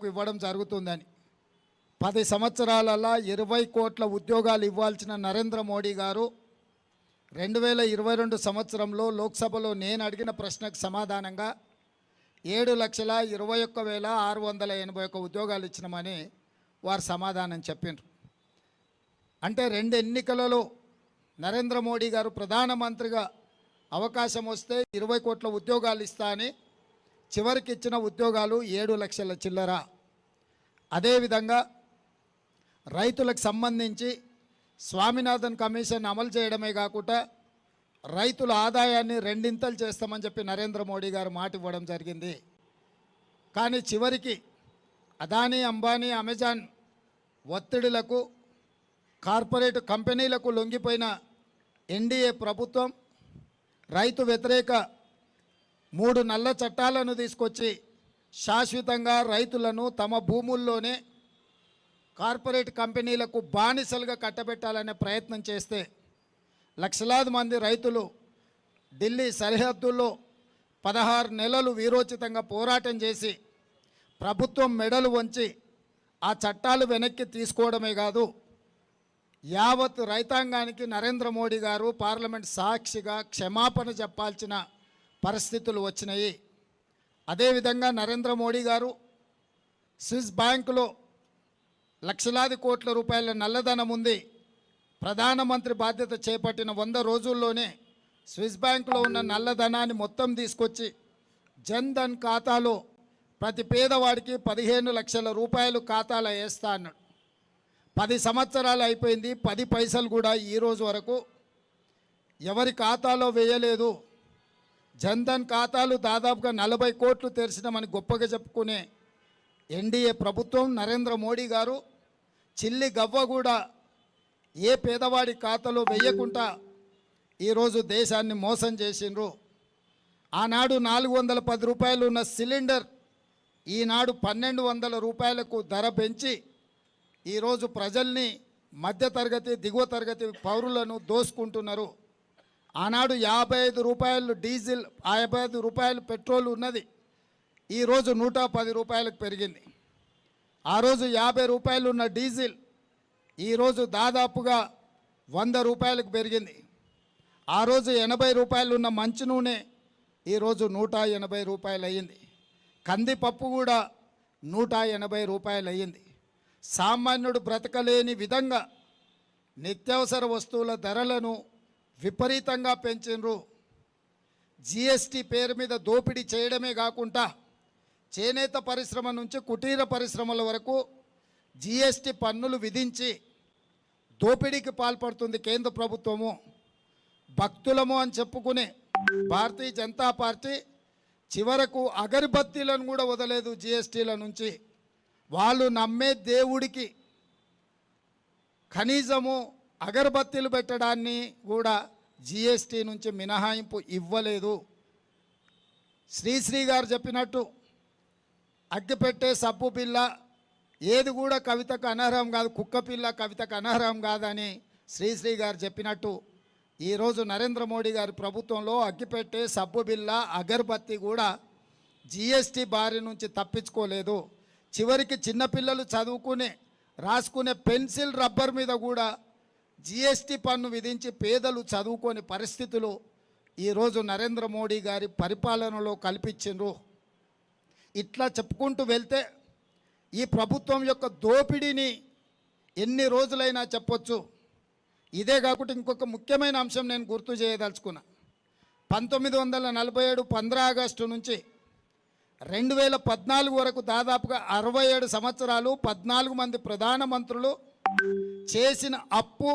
ఇవ్వడం జరుగుతుందని 10 సంవత్సరాలలో 20 కోట్ల ఉద్యోగాలు ఇవ్వాల్సిన నరేంద్ర మోడీ గారు 2022 సంవత్సరంలో లోక్సభలో నేను అడిగిన ప్రశ్నకు సమాధానంగా 7,21,681 ఉద్యోగాలు ఇచ్చినామని వారు సమాధానం చెప్పిండ్రు. అంటే 2 ఎన్నికలలో నరేంద్ర మోడీ గారు ప్రధానమంత్రిగా అవకాశం వస్తే 20 కోట్ల ఉద్యోగాలు ఇస్తా అని చివరికి ఇచ్చిన ఉద్యోగాలు 7 లక్షల చిల్లర. అదేవిధంగా రైతులకు సంబంధించి స్వామినాథన్ కమిషన్ అమలు చేయడమే కాకుండా రైతుల ఆదాయాన్ని 2 చేస్తామని చెప్పి నరేంద్ర మోడీ గారు మాట ఇవ్వడం జరిగింది. కానీ చివరికి అదానీ, అంబానీ, అమెజాన్ ఒత్తిడులకు కార్పొరేట్ కంపెనీలకు లొంగిపోయిన ఎన్డీఏ ప్రభుత్వం రైతు వ్యతిరేక 3 నల్ల చట్టాలను తీసుకొచ్చి శాశ్వతంగా రైతులను తమ భూముల్లోనే కార్పొరేట్ కంపెనీలకు బానిసలుగా కట్టబెట్టాలనే ప్రయత్నం చేస్తే లక్షలాది మంది రైతులు ఢిల్లీ సరిహద్దుల్లో 16 నెలలు వీరోచితంగా పోరాటం చేసి ప్రభుత్వం మెడలు వంచి ఆ చట్టాలు వెనక్కి తీసుకోవడమే కాదు, యావత్ రైతాంగానికి నరేంద్ర మోడీ గారు పార్లమెంట్ సాక్షిగా క్షమాపణ చెప్పాల్సిన పరిస్థితులు వచ్చినాయి. అదేవిధంగా నరేంద్ర మోడీ గారు స్విస్ బ్యాంకులో లక్షలాది కోట్ల రూపాయల నల్లధనం ఉంది. ప్రధానమంత్రి బాధ్యత చేపట్టిన 100 రోజుల్లోనే స్విస్ బ్యాంకులో ఉన్న నల్లధనాన్ని మొత్తం తీసుకొచ్చి జన్ ధన్ ఖాతాలో ప్రతి పేదవాడికి 15 లక్షల రూపాయలు ఖాతాలో వేస్తా అన్నాడు. 10 సంవత్సరాలు అయిపోయింది, 10 పైసలు కూడా ఈరోజు వరకు ఎవరి ఖాతాలో వేయలేదు. జన్ధన్ ఖాతాలు దాదాపుగా 40 కోట్లు తెరిచినామని గొప్పగా చెప్పుకునే ఎన్డీఏ ప్రభుత్వం నరేంద్ర మోడీ గారు చిల్లి గవ్వ కూడా ఏ పేదవాడి ఖాతాలో వేయకుండా ఈరోజు దేశాన్ని మోసం చేసిండ్రు. ఆనాడు 410 రూపాయలు ఉన్న సిలిండర్ ఈనాడు 1,200 రూపాయలకు ధర పెంచి ఈరోజు ప్రజల్ని మధ్యతరగతి దిగువ తరగతి పౌరులను దోసుకుంటున్నారు. ఆనాడు 55 రూపాయలు డీజిల్, 55 రూపాయలు పెట్రోల్ ఉన్నది, ఈరోజు 110 రూపాయలకు పెరిగింది. ఆ రోజు 50 రూపాయలు ఉన్న డీజిల్ ఈరోజు దాదాపుగా 100 రూపాయలకు పెరిగింది. ఆ రోజు 80 రూపాయలు ఉన్న మంచి నూనె ఈరోజు 180 రూపాయలు అయ్యింది. కందిపప్పు కూడా 180 రూపాయలు అయ్యింది. సామాన్యుడు బ్రతకలేని విధంగా నిత్యావసర వస్తువుల ధరలను విపరీతంగా పెంచిండ్రు. జిఎస్టీ పేరు మీద దోపిడీ చేయడమే కాకుండా చేనేత పరిశ్రమ నుంచి కుటీర పరిశ్రమల వరకు జిఎస్టీ పన్నులు విధించి దోపిడీకి పాల్పడుతుంది కేంద్ర ప్రభుత్వము. భక్తులము అని చెప్పుకునే భారతీయ జనతా పార్టీ చివరకు అగరబత్తీలను కూడా వదలేదు జిఎస్టీల నుంచి. వాళ్ళు నమ్మే దేవుడికి కనీసము అగరబత్తీలు పెట్టడాన్ని కూడా జిఎస్టీ నుంచి మినహాయింపు ఇవ్వలేదు. శ్రీశ్రీ గారు చెప్పినట్టు అగ్గిపెట్టే సబ్బు పిల్ల ఏది కూడా కవితకు అనర్హం కాదు, కుక్క పిల్ల కవితకు అనర్హం కాదని శ్రీశ్రీ గారు చెప్పినట్టు ఈరోజు నరేంద్ర మోడీ గారి ప్రభుత్వంలో అగ్గిపెట్టే సబ్బు బిల్ల అగరబత్తి కూడా జిఎస్టీ బారి నుంచి తప్పించుకోలేదు. చివరికి చిన్నపిల్లలు చదువుకునే రాసుకునే పెన్సిల్ రబ్బర్ మీద కూడా జిఎస్టీ పన్ను విధించి పేదలు చదువుకోని పరిస్థితులు ఈరోజు నరేంద్ర మోడీ గారి పరిపాలనలో కల్పించిండ్రు. ఇట్లా చెప్పుకుంటూ వెళ్తే ఈ ప్రభుత్వం యొక్క దోపిడీని ఎన్ని రోజులైనా చెప్పొచ్చు. ఇదే కాకుండా ఇంకొక ముఖ్యమైన అంశం నేను గుర్తు చేయదలుచుకున్నా. 1947 15 ఆగస్టు నుంచి 2014 వరకు దాదాపుగా 67 సంవత్సరాలు 14 మంది ప్రధానమంత్రులు చేసిన అప్పు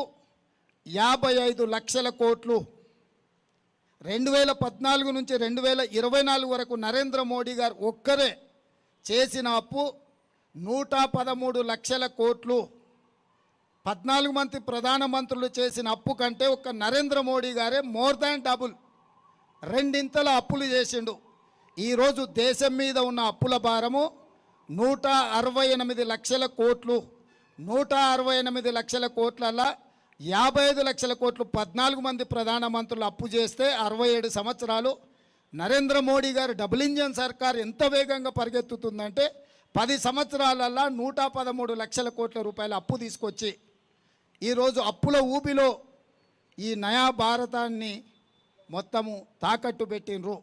55 లక్షల కోట్లు. 2014 నుంచి 2024 వరకు నరేంద్ర మోడీ గారు ఒక్కరే చేసిన అప్పు 113 లక్షల కోట్లు. 14 మంది ప్రధానమంత్రులు చేసిన అప్పు కంటే ఒక్క నరేంద్ర మోడీ గారే మోర్ దాన్ డబుల్, 2 అప్పులు చేసిండు. ఈరోజు దేశం మీద ఉన్న అప్పుల భారము 168 లక్షల కోట్లు. 168 లక్షల కోట్లల్లో 55 లక్షల కోట్లు 14 మంది ప్రధానమంత్రులు అప్పు చేస్తే 67 సంవత్సరాలు నరేంద్ర మోడీ గారు డబుల్ ఇంజన్ సర్కార్ ఎంత వేగంగా పరిగెత్తుతుందంటే 10 సంవత్సరాలల్లా 113 లక్షల కోట్ల రూపాయల అప్పు తీసుకొచ్చి ఈరోజు అప్పుల ఊబిలో ఈ నయా భారతాన్ని మొత్తము తాకట్టు పెట్టినరు.